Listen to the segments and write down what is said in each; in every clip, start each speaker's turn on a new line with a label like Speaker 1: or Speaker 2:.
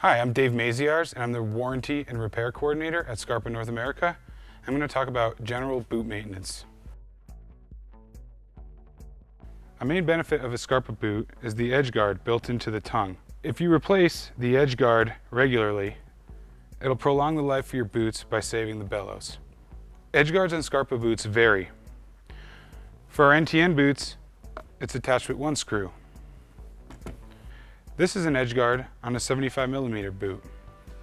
Speaker 1: Hi, I'm Dave Maziarz, and I'm the Warranty and Repair Coordinator at SCARPA North America. I'm going to talk about general boot maintenance. A main benefit of a SCARPA boot is the edge guard built into the tongue. If you replace the edge guard regularly, it'll prolong the life of your boots by saving the bellows. Edge guards on SCARPA boots vary. For our NTN boots, it's attached with one screw. This is an edge guard on a 75mm boot.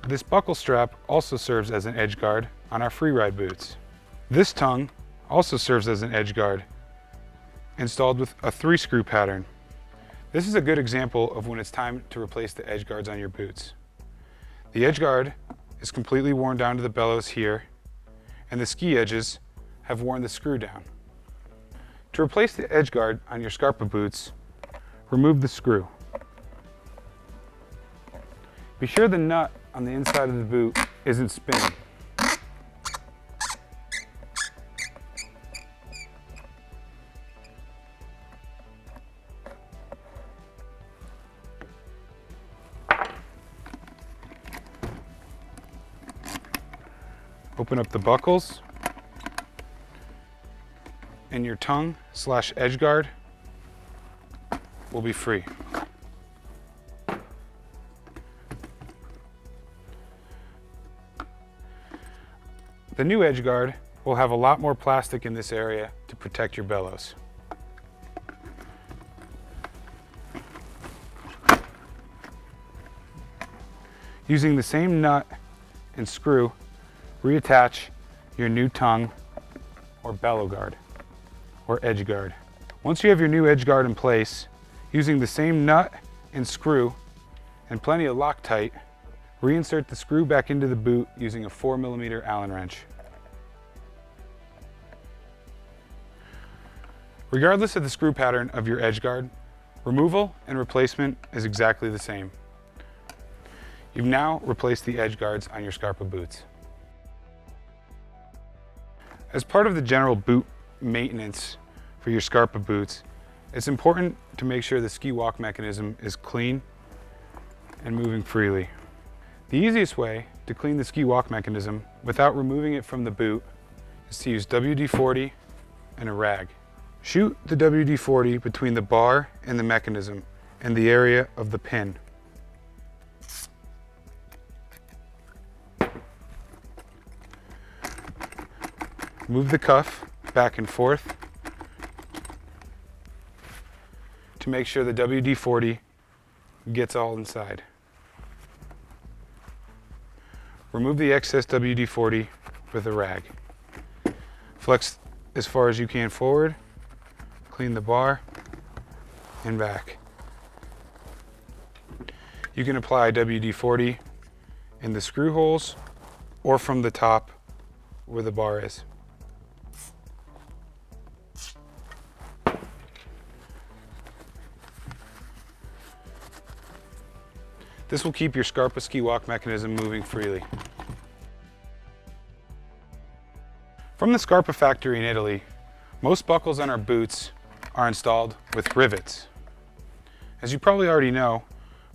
Speaker 1: This buckle strap also serves as an edge guard on our freeride boots. This tongue also serves as an edge guard, installed with a 3-screw pattern. This is a good example of when it's time to replace the edge guards on your boots. The edge guard is completely worn down to the bellows here, and the ski edges have worn the screw down. To replace the edge guard on your SCARPA boots, remove the screw. Be sure the nut on the inside of the boot isn't spinning. Open up the buckles, and your tongue/edge guard will be free. The new edge guard will have a lot more plastic in this area to protect your bellows. Using the same nut and screw, reattach your new tongue or bellow guard or edge guard. Once you have your new edge guard in place, using the same nut and screw and plenty of Loctite, reinsert the screw back into the boot using a 4mm Allen wrench. Regardless of the screw pattern of your edge guard, removal and replacement is exactly the same. You've now replaced the edge guards on your SCARPA boots. As part of the general boot maintenance for your SCARPA boots, it's important to make sure the ski walk mechanism is clean and moving freely. The easiest way to clean the ski walk mechanism without removing it from the boot is to use WD-40 and a rag. Shoot the WD-40 between the bar and the mechanism and the area of the pin. Move the cuff back and forth to make sure the WD-40 gets all inside. Remove the excess WD-40 with a rag. Flex as far as you can forward, clean the bar, and back. You can apply WD-40 in the screw holes or from the top where the bar is. This will keep your SCARPA ski walk mechanism moving freely. From the SCARPA factory in Italy, most buckles on our boots are installed with rivets. As you probably already know,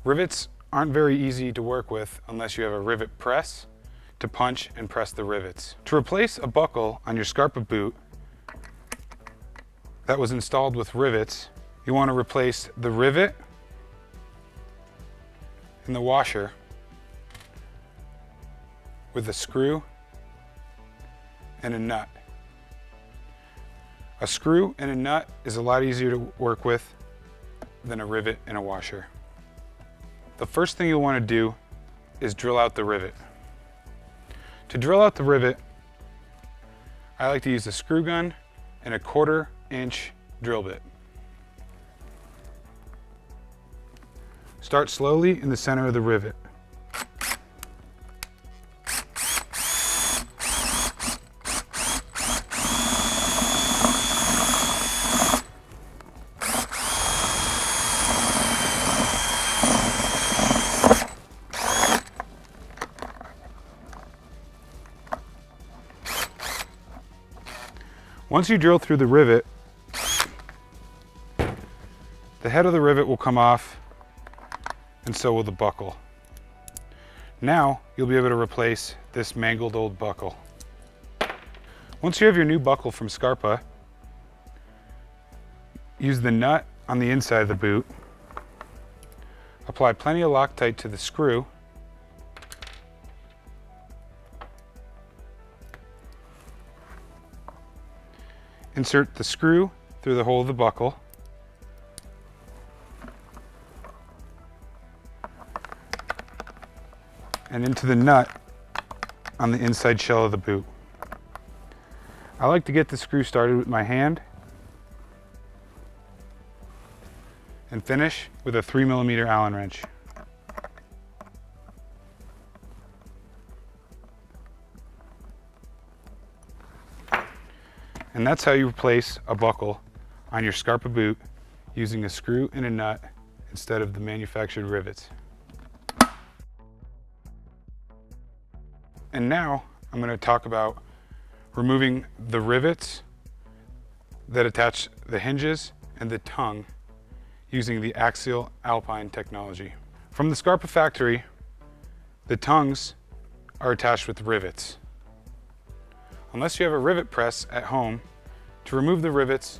Speaker 1: rivets aren't very easy to work with unless you have a rivet press to punch and press the rivets. To replace a buckle on your SCARPA boot that was installed with rivets, you want to replace the rivet and the washer with a screw and a nut. A screw and a nut is a lot easier to work with than a rivet and a washer. The first thing you'll want to do is drill out the rivet. To drill out the rivet, I like to use a screw gun and a 1/4 inch drill bit. Start slowly in the center of the rivet. Once you drill through the rivet, the head of the rivet will come off, and so will the buckle. Now you'll be able to replace this mangled old buckle. Once you have your new buckle from SCARPA, use the nut on the inside of the boot, apply plenty of Loctite to the screw, insert the screw through the hole of the buckle, and into the nut on the inside shell of the boot. I like to get the screw started with my hand and finish with a 3mm Allen wrench. And that's how you replace a buckle on your SCARPA boot using a screw and a nut instead of the manufactured rivets. And now I'm going to talk about removing the rivets that attach the hinges and the tongue using the axial alpine technology. From the SCARPA factory, the tongues are attached with rivets. Unless you have a rivet press at home, to remove the rivets,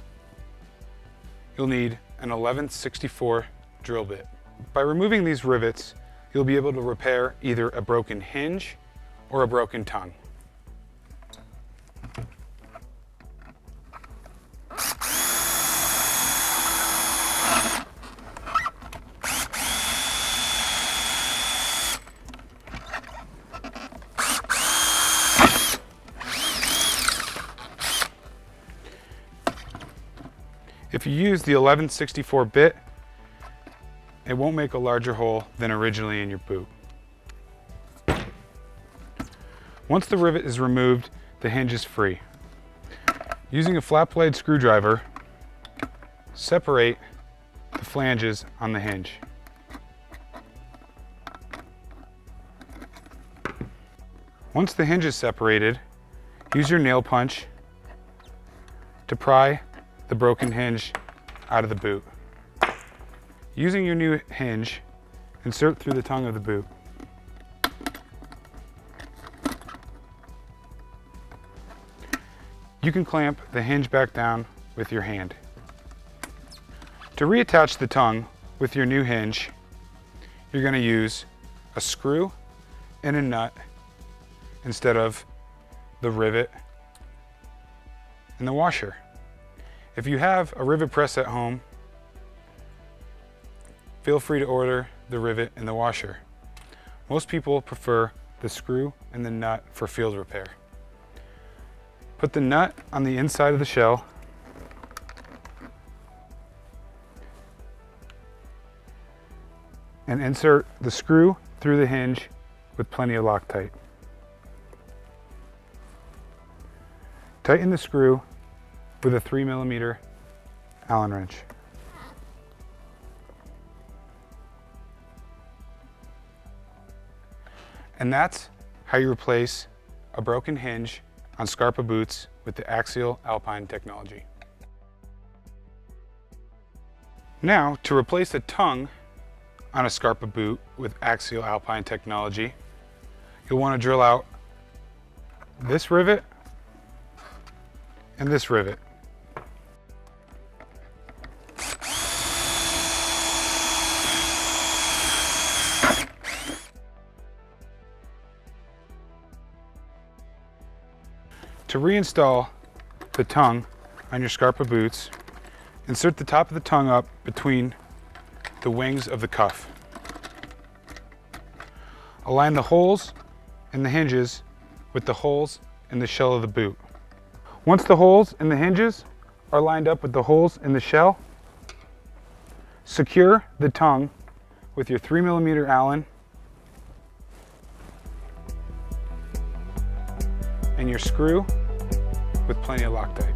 Speaker 1: you'll need an 11/64 drill bit. By removing these rivets, you'll be able to repair either a broken hinge or a broken tongue. If you use the 11/64 bit, it won't make a larger hole than originally in your boot. Once the rivet is removed, the hinge is free. Using a flat blade screwdriver, separate the flanges on the hinge. Once the hinge is separated, use your nail punch to pry the broken hinge out of the boot. Using your new hinge, insert through the tongue of the boot. You can clamp the hinge back down with your hand. To reattach the tongue with your new hinge, you're going to use a screw and a nut instead of the rivet and the washer. If you have a rivet press at home, feel free to order the rivet and the washer. Most people prefer the screw and the nut for field repair. Put the nut on the inside of the shell and insert the screw through the hinge with plenty of Loctite. Tighten the screw with a 3mm Allen wrench. And that's how you replace a broken hinge on SCARPA boots with the axial alpine technology. Now, to replace a tongue on a SCARPA boot with axial alpine technology, you'll want to drill out this rivet and this rivet. To reinstall the tongue on your SCARPA boots, insert the top of the tongue up between the wings of the cuff. Align the holes in the hinges with the holes in the shell of the boot. Once the holes in the hinges are lined up with the holes in the shell, secure the tongue with your 3mm Allen and your screw with plenty of Loctite.